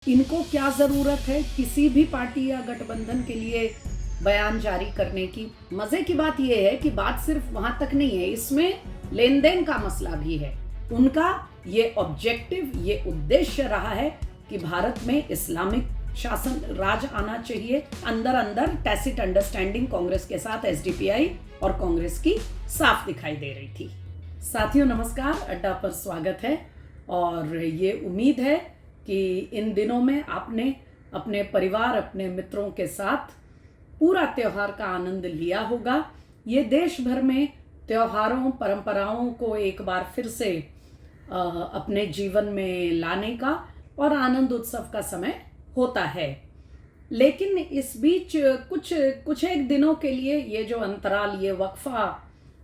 इनको क्या ज़रूरत है किसी भी पार्टी या गठबंधन के लिए बयान जारी करने की। मज़े की बात यह है कि बात सिर्फ वहां तक नहीं है, इसमें लेन देन का मसला भी है। उनका ये ऑब्जेक्टिव, ये उद्देश्य रहा है कि भारत में इस्लामिक शासन राज आना चाहिए। अंदर अंदर टैसिट अंडरस्टैंडिंग कांग्रेस के साथ एसडीपीआई और कांग्रेस की साफ दिखाई दे रही थी। साथियों नमस्कार, अड्डा पर स्वागत है। और ये उम्मीद है कि इन दिनों में आपने अपने परिवार, अपने मित्रों के साथ पूरा त्योहार का आनंद लिया होगा। ये देश भर में त्योहारों, परंपराओं को एक बार फिर से अपने जीवन में लाने का और आनंद उत्सव का समय होता है। लेकिन इस बीच कुछ एक दिनों के लिए ये जो अंतराल, ये वक्फा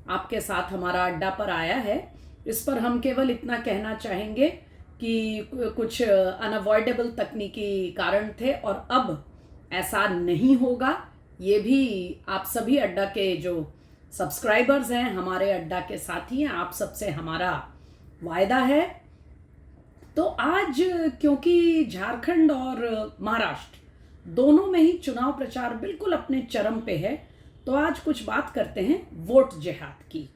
आपके साथ हमारा अड्डा पर आया है, इस पर हम केवल इतना कहना चाहेंगे कि कुछ अनअवॉइडेबल तकनीकी कारण थे और अब ऐसा नहीं होगा। ये भी आप सभी अड्डा के जो सब्सक्राइबर्स हैं, हमारे अड्डा के साथी हैं, आप सबसे हमारा वायदा है। तो आज क्योंकि झारखंड और महाराष्ट्र दोनों में ही चुनाव प्रचार बिल्कुल अपने चरम पे है, तो आज कुछ बात करते हैं वोट जिहाद की।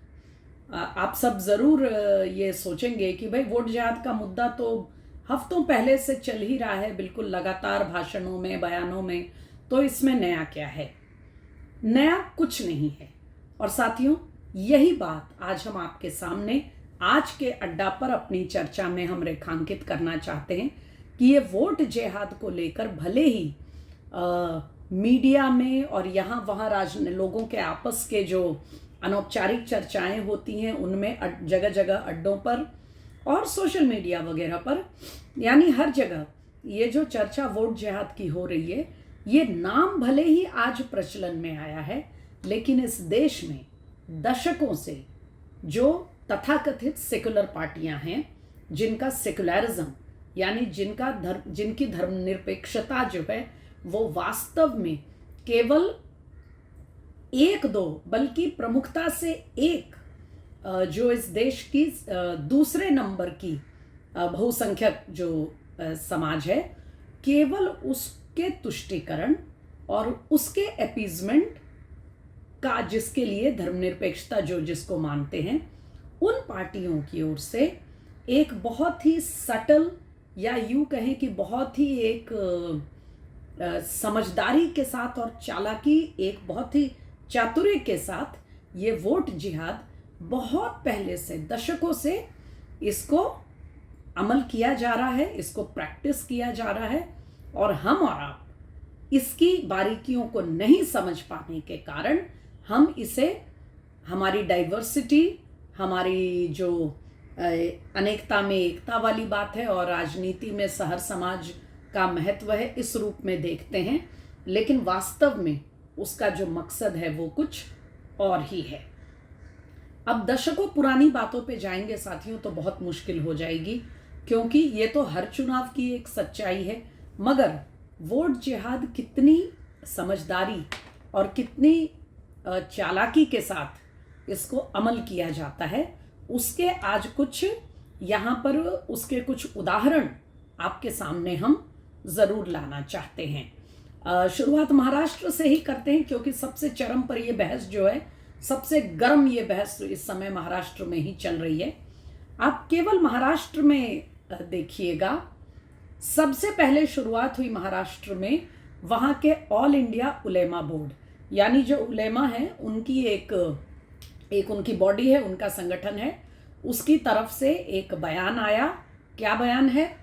आप सब ज़रूर ये सोचेंगे कि भाई वोट जिहाद का मुद्दा तो हफ्तों पहले से चल ही रहा है, बिल्कुल लगातार भाषणों में, बयानों में, तो इसमें नया क्या है? नया कुछ नहीं है। और साथियों, यही बात आज हम आपके सामने आज के अड्डा पर अपनी चर्चा में हम रेखांकित करना चाहते हैं कि ये वोट जिहाद को लेकर भले ही मीडिया में और यहाँ वहाँ लोगों के आपस के जो अनौपचारिक चर्चाएं होती हैं, उनमें जगह जगह अड्डों पर और सोशल मीडिया वगैरह पर, यानी हर जगह ये जो चर्चा वोट जिहाद की हो रही है, ये नाम भले ही आज प्रचलन में आया है, लेकिन इस देश में दशकों से जो तथाकथित सेकुलर पार्टियां हैं, जिनका सेकुलरिज्म यानी जिनकी धर्मनिरपेक्षता जो है वो वास्तव में केवल एक दो बल्कि प्रमुखता से एक जो इस देश की दूसरे नंबर की बहुसंख्यक जो समाज है, केवल उसके तुष्टीकरण और उसके अपीजमेंट का, जिसके लिए धर्मनिरपेक्षता जो जिसको मानते हैं, उन पार्टियों की ओर से एक बहुत ही सटल, या यूं कहें कि बहुत ही एक समझदारी के साथ और चालाकी, एक बहुत ही चातुर्य के साथ ये वोट जिहाद बहुत पहले से, दशकों से इसको अमल किया जा रहा है, इसको प्रैक्टिस किया जा रहा है। और हम और आप इसकी बारीकियों को नहीं समझ पाने के कारण हम इसे, हमारी डाइवर्सिटी, हमारी जो अनेकता में एकता वाली बात है और राजनीति में सहर समाज का महत्व है, इस रूप में देखते हैं। लेकिन वास्तव में उसका जो मकसद है वो कुछ और ही है। अब दशकों पुरानी बातों पे जाएंगे साथियों तो बहुत मुश्किल हो जाएगी, क्योंकि ये तो हर चुनाव की एक सच्चाई है। मगर वोट जिहाद कितनी समझदारी और कितनी चालाकी के साथ इसको अमल किया जाता है, उसके आज कुछ यहाँ पर उसके कुछ उदाहरण आपके सामने हम ज़रूर लाना चाहते हैं। शुरुआत महाराष्ट्र से ही करते हैं, क्योंकि सबसे चरम पर यह बहस जो है, सबसे गर्म ये बहस इस समय महाराष्ट्र में ही चल रही है। आप केवल महाराष्ट्र में देखिएगा, सबसे पहले शुरुआत हुई महाराष्ट्र में वहाँ के ऑल इंडिया उलेमा बोर्ड, यानी जो उलेमा है उनकी एक उनकी बॉडी है, उनका संगठन है, उसकी तरफ से एक बयान आया। क्या बयान है?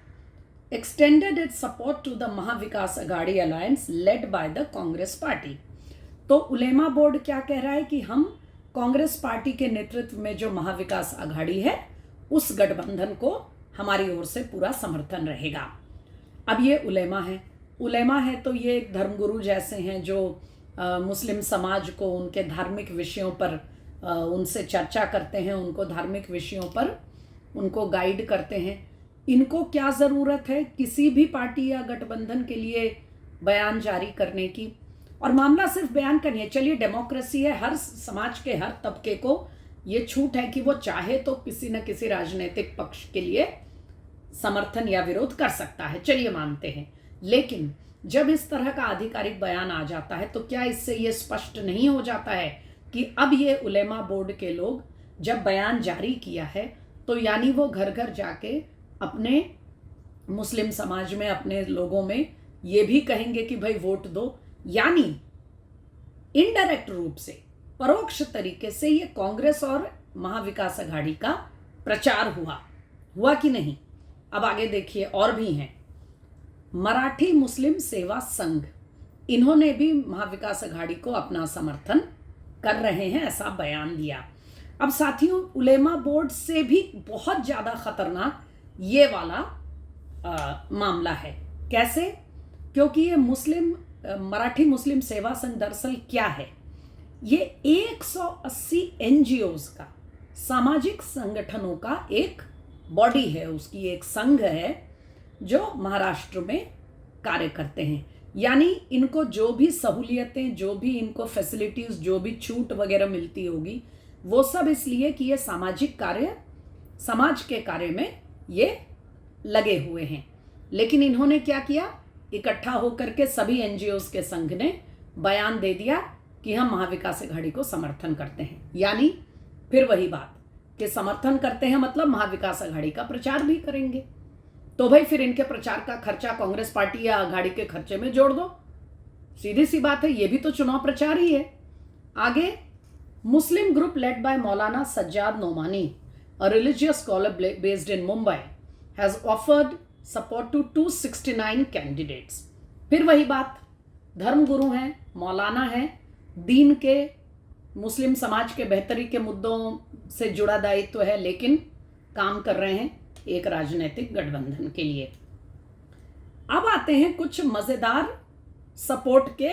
Extended its support to the Maha Vikas Aghadi alliance led by the Congress party. तो उलेमा बोर्ड क्या कह रहा है कि हम कांग्रेस पार्टी के नेतृत्व में जो महाविकास अघाड़ी है, उस गठबंधन को हमारी ओर से पूरा समर्थन रहेगा। अब ये उलेमा है तो ये एक धर्मगुरु जैसे हैं जो मुस्लिम समाज को उनके धार्मिक विषयों पर उनसे चर्चा करते हैं, उनको धार्मिक विषयों पर उनको गाइड करते हैं। इनको क्या ज़रूरत है किसी भी पार्टी या गठबंधन के लिए बयान जारी करने की? और मामला सिर्फ बयान का नहीं है। चलिए, डेमोक्रेसी है, हर समाज के हर तबके को ये छूट है कि वो चाहे तो किसी न किसी राजनीतिक पक्ष के लिए समर्थन या विरोध कर सकता है, चलिए मानते हैं। लेकिन जब इस तरह का आधिकारिक बयान आ जाता है तो क्या इससे ये स्पष्ट नहीं हो जाता है कि अब ये उलेमा बोर्ड के लोग जब बयान जारी किया है तो यानी वो घर घर जाके अपने मुस्लिम समाज में, अपने लोगों में ये भी कहेंगे कि भाई वोट दो, यानी इनडायरेक्ट रूप से, परोक्ष तरीके से ये कांग्रेस और महाविकास अघाड़ी का प्रचार हुआ कि नहीं। अब आगे देखिए, और भी हैं। मराठी मुस्लिम सेवा संघ, इन्होंने भी महाविकास अघाड़ी को अपना समर्थन कर रहे हैं, ऐसा बयान दिया। अब साथियों, उलेमा बोर्ड से भी बहुत ज्यादा खतरनाक ये वाला मामला है। कैसे? क्योंकि ये मराठी मुस्लिम सेवा संघ दरअसल क्या है, ये 180 एनजीओज का, सामाजिक संगठनों का एक बॉडी है, उसकी एक संघ है जो महाराष्ट्र में कार्य करते हैं। यानी इनको जो भी सहूलियतें, जो भी इनको फैसिलिटीज, जो भी छूट वगैरह मिलती होगी, वो सब इसलिए कि ये सामाजिक कार्य, समाज के कार्य में ये लगे हुए हैं। लेकिन इन्होंने क्या किया, इकट्ठा होकर के सभी एनजीओज के संघ ने बयान दे दिया कि हम महाविकास अघाड़ी को समर्थन करते हैं। यानी फिर वही बात कि समर्थन करते हैं मतलब महाविकास अघाड़ी का प्रचार भी करेंगे। तो भाई फिर इनके प्रचार का खर्चा कांग्रेस पार्टी या अघाड़ी के खर्चे में जोड़ दो, सीधी सी बात है, ये भी तो चुनाव प्रचार ही है। आगे, मुस्लिम group led by Maulana Sajjad Nomani, a religious scholar based in Mumbai, has offered support to 269 candidates. फिर वही बात, धर्मगुरु हैं, मौलाना हैं, दीन के, मुस्लिम समाज के बेहतरी के मुद्दों से जुड़ा दायित्व है, लेकिन काम कर रहे हैं एक राजनीतिक गठबंधन के लिए। अब आते हैं कुछ मजेदार सपोर्ट के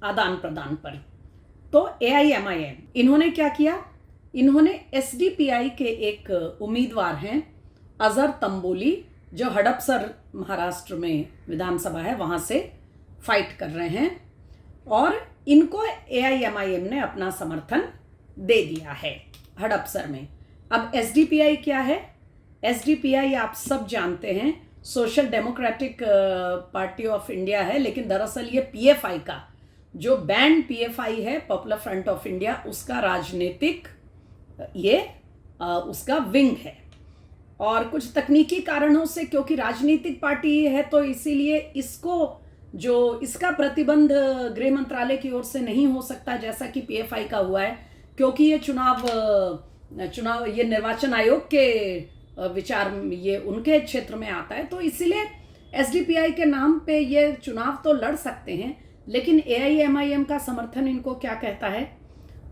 आदान प्रदान पर। तो AIMIM, इन्होंने क्या किया, इन्होंने SDPI के एक उम्मीदवार हैं अजहर तंबोली, जो हड़पसर महाराष्ट्र में विधानसभा है, वहां से फाइट कर रहे हैं, और इनको AIMIM ने अपना समर्थन दे दिया है हड़पसर में। अब SDPI क्या है? SDPI आप सब जानते हैं, social democratic party of India है, लेकिन दरअसल ये PFI का, जो बैंड PFI है, पॉपुलर फ्रंट ऑफ इंडिया, उसका राजनीतिक ये उसका विंग है। और कुछ तकनीकी कारणों से, क्योंकि राजनीतिक पार्टी है तो इसीलिए इसको, जो इसका प्रतिबंध गृह मंत्रालय की ओर से नहीं हो सकता जैसा कि PFI का हुआ है, क्योंकि ये चुनाव ये निर्वाचन आयोग के विचार, ये उनके क्षेत्र में आता है, तो इसीलिए SDPI के नाम पे ये चुनाव तो लड़ सकते हैं। लेकिन AIMIM का समर्थन इनको क्या कहता है।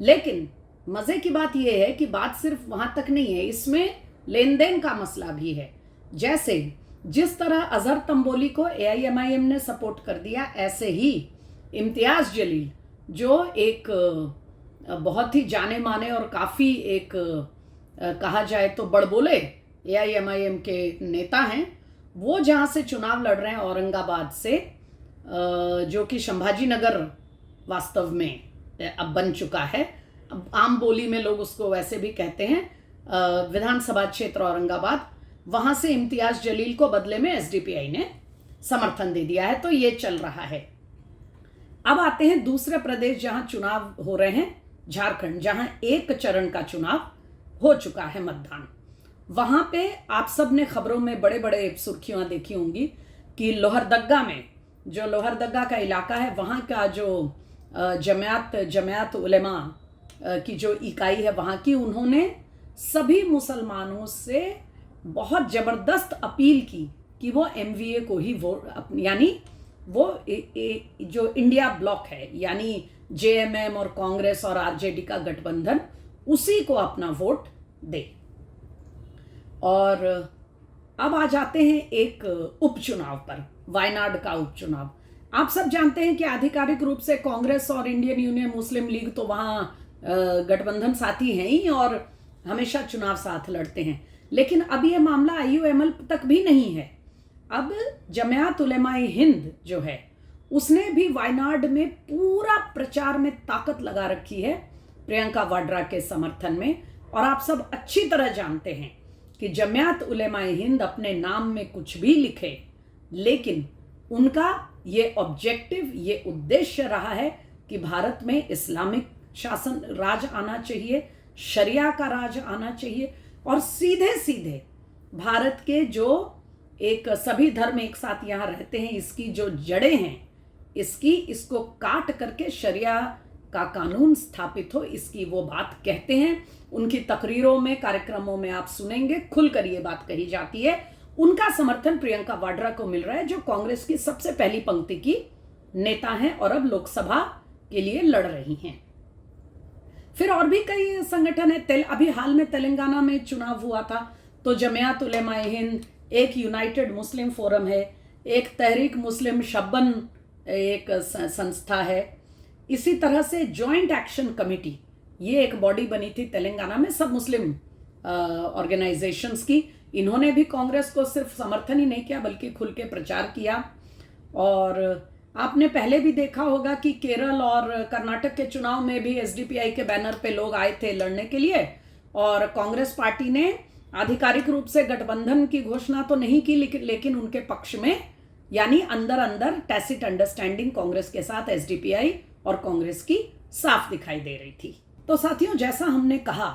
लेकिन मजे की बात यह है कि बात सिर्फ वहां तक नहीं है, इसमें लेन देन का मसला भी है। जैसे जिस तरह अजहर तंबोली को AIMIM ने सपोर्ट कर दिया, ऐसे ही इम्तियाज जलील, जो एक बहुत ही जाने माने और काफ़ी एक कहा जाए तो बड़बोले AIMIM के नेता हैं, वो जहाँ से चुनाव लड़ रहे हैं, औरंगाबाद से, जो कि संभाजी नगर वास्तव में अब बन चुका है, अब आम बोली में लोग उसको वैसे भी कहते हैं, विधानसभा क्षेत्र औरंगाबाद, वहां से इम्तियाज जलील को बदले में SDPI ने समर्थन दे दिया है। तो ये चल रहा है। अब आते हैं दूसरे प्रदेश जहां चुनाव हो रहे हैं, झारखंड, जहां एक चरण का चुनाव हो चुका है, मतदान। वहां पे आप सब ने खबरों में बड़े बड़े सुर्खियां देखी होंगी कि लोहरदग्गा में, जो लोहरदग्गा का इलाका है, वहां का जो जमात उलेमा की जो इकाई है वहां की, उन्होंने सभी मुसलमानों से बहुत जबरदस्त अपील की कि वो MVA को ही वोट, यानी वो जो इंडिया ब्लॉक है, यानी JMM और कांग्रेस और RJD का गठबंधन, उसी को अपना वोट दे। और अब आ जाते हैं एक उपचुनाव पर, वायनाड का उपचुनाव। आप सब जानते हैं कि आधिकारिक रूप से कांग्रेस और इंडियन यूनियन मुस्लिम लीग तो वहाँ गठबंधन साथी हैं ही और हमेशा चुनाव साथ लड़ते हैं। लेकिन अब ये मामला IUML तक भी नहीं है। अब जमात उलेमाए हिंद जो है, उसने भी वायनाड में पूरा प्रचार में ताकत लगा रखी है प्रियंका वाड्रा के समर्थन में। और आप सब अच्छी तरह जानते हैं कि जमात उलेमाए हिंद अपने नाम में कुछ भी लिखे, लेकिन उनका ये ऑब्जेक्टिव, ये उद्देश्य रहा है कि भारत में इस्लामिक शासन राज आना चाहिए, शरिया का राज आना चाहिए, और सीधे सीधे भारत के जो एक सभी धर्म एक साथ यहाँ रहते हैं, इसकी जो जड़ें हैं, इसको काट करके शरिया का कानून स्थापित हो, इसकी वो बात कहते हैं। उनकी तकरीरों में, कार्यक्रमों में आप सुनेंगे, खुलकर ये बात कही जाती है। उनका समर्थन प्रियंका वाड्रा को मिल रहा है, जो कांग्रेस की सबसे पहली पंक्ति की नेता हैं और अब लोकसभा के लिए लड़ रही हैं। फिर और भी कई संगठन है। अभी हाल में तेलंगाना में चुनाव हुआ था, तो जमात उलेमाए हिंद, एक यूनाइटेड मुस्लिम फोरम है, एक तहरीक मुस्लिम शब्बन एक संस्था है, इसी तरह से जॉइंट एक्शन कमेटी, ये एक बॉडी बनी थी तेलंगाना में सब मुस्लिम ऑर्गेनाइजेशंस की। इन्होंने भी कांग्रेस को सिर्फ समर्थन ही नहीं किया बल्कि खुल के प्रचार किया। और आपने पहले भी देखा होगा कि केरल और कर्नाटक के चुनाव में भी एसडीपीआई के बैनर पे लोग आए थे लड़ने के लिए, और कांग्रेस पार्टी ने आधिकारिक रूप से गठबंधन की घोषणा तो नहीं की, लेकिन उनके पक्ष में, यानी अंदर अंदर टैसिट अंडरस्टैंडिंग कांग्रेस के साथ एसडीपीआई और कांग्रेस की साफ दिखाई दे रही थी। तो साथियों, जैसा हमने कहा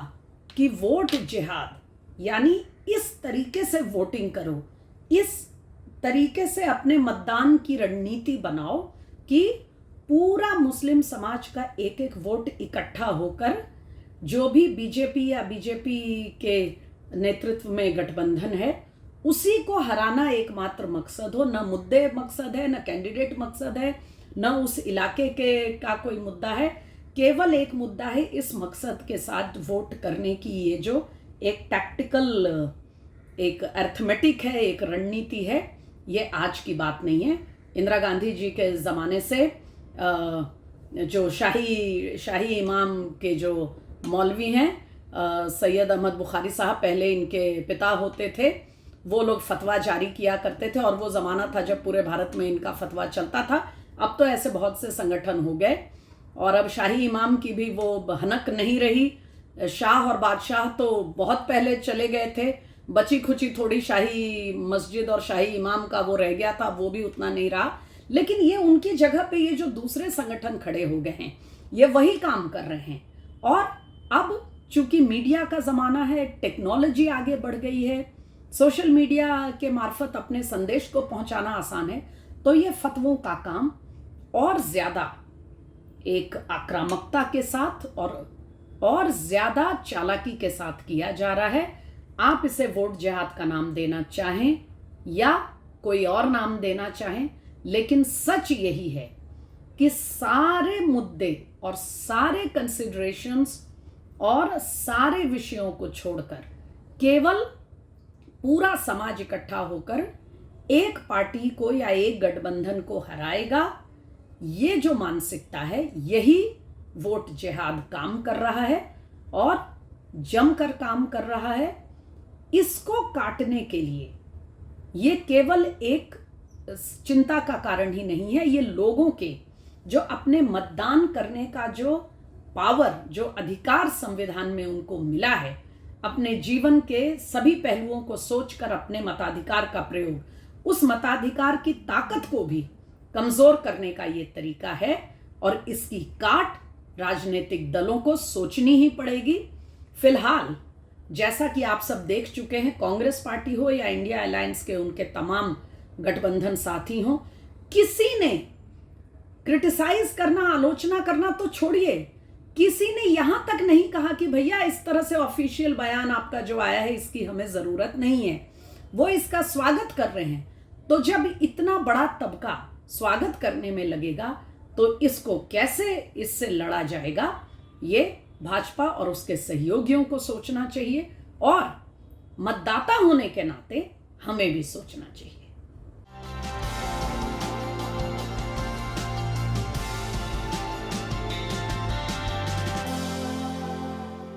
कि वोट जिहाद, यानी इस तरीके से वोटिंग करो, इस तरीके से अपने मतदान की रणनीति बनाओ कि पूरा मुस्लिम समाज का एक एक वोट इकट्ठा होकर जो भी बीजेपी या बीजेपी के नेतृत्व में गठबंधन है उसी को हराना एकमात्र मकसद हो। न मुद्दे मकसद है, न कैंडिडेट मकसद है, न उस इलाके के का कोई मुद्दा है, केवल एक मुद्दा है। इस मकसद के साथ वोट करने की ये जो एक टैक्टिकल, एक अर्थमेटिक है, एक रणनीति है, ये आज की बात नहीं है। इंदिरा गांधी जी के ज़माने से जो शाही इमाम के जो मौलवी हैं, सैयद अहमद बुखारी साहब पहले इनके पिता होते थे, वो लोग फतवा जारी किया करते थे, और वो ज़माना था जब पूरे भारत में इनका फतवा चलता था। अब तो ऐसे बहुत से संगठन हो गए, और अब शाही इमाम की भी वो भनक नहीं रही। शाह और बादशाह तो बहुत पहले चले गए थे, बची खुची थोड़ी शाही मस्जिद और शाही इमाम का वो रह गया था, वो भी उतना नहीं रहा। लेकिन ये उनकी जगह पे ये जो दूसरे संगठन खड़े हो गए हैं, ये वही काम कर रहे हैं। और अब चूंकि मीडिया का ज़माना है, टेक्नोलॉजी आगे बढ़ गई है, सोशल मीडिया के मार्फत अपने संदेश को पहुंचाना आसान है, तो ये फतवों का काम और ज़्यादा एक आक्रामकता के साथ और ज़्यादा चालाकी के साथ किया जा रहा है। आप इसे वोट जिहाद का नाम देना चाहें या कोई और नाम देना चाहें, लेकिन सच यही है कि सारे मुद्दे और सारे कंसिडरेशंस और सारे विषयों को छोड़कर केवल पूरा समाज इकट्ठा होकर एक पार्टी को या एक गठबंधन को हराएगा, ये जो मानसिकता है, यही वोट जिहाद काम कर रहा है और जमकर काम कर रहा है। इसको काटने के लिए ये केवल एक चिंता का कारण ही नहीं है, ये लोगों के जो अपने मतदान करने का जो पावर, जो अधिकार संविधान में उनको मिला है, अपने जीवन के सभी पहलुओं को सोचकर अपने मताधिकार का प्रयोग, उस मताधिकार की ताकत को भी कमजोर करने का ये तरीका है। और इसकी काट राजनीतिक दलों को सोचनी ही पड़ेगी। फिलहाल जैसा कि आप सब देख चुके हैं, कांग्रेस पार्टी हो या इंडिया अलायंस के उनके तमाम गठबंधन साथी हो, किसी ने क्रिटिसाइज करना, आलोचना करना तो छोड़िए, किसी ने यहां तक नहीं कहा कि भैया इस तरह से ऑफिशियल बयान आपका जो आया है इसकी हमें जरूरत नहीं है। वो इसका स्वागत कर रहे हैं। तो जब इतना बड़ा तबका स्वागत करने में लगेगा तो इसको कैसे इससे लड़ा जाएगा, ये भाजपा और उसके सहयोगियों को सोचना चाहिए, और मतदाता होने के नाते हमें भी सोचना चाहिए।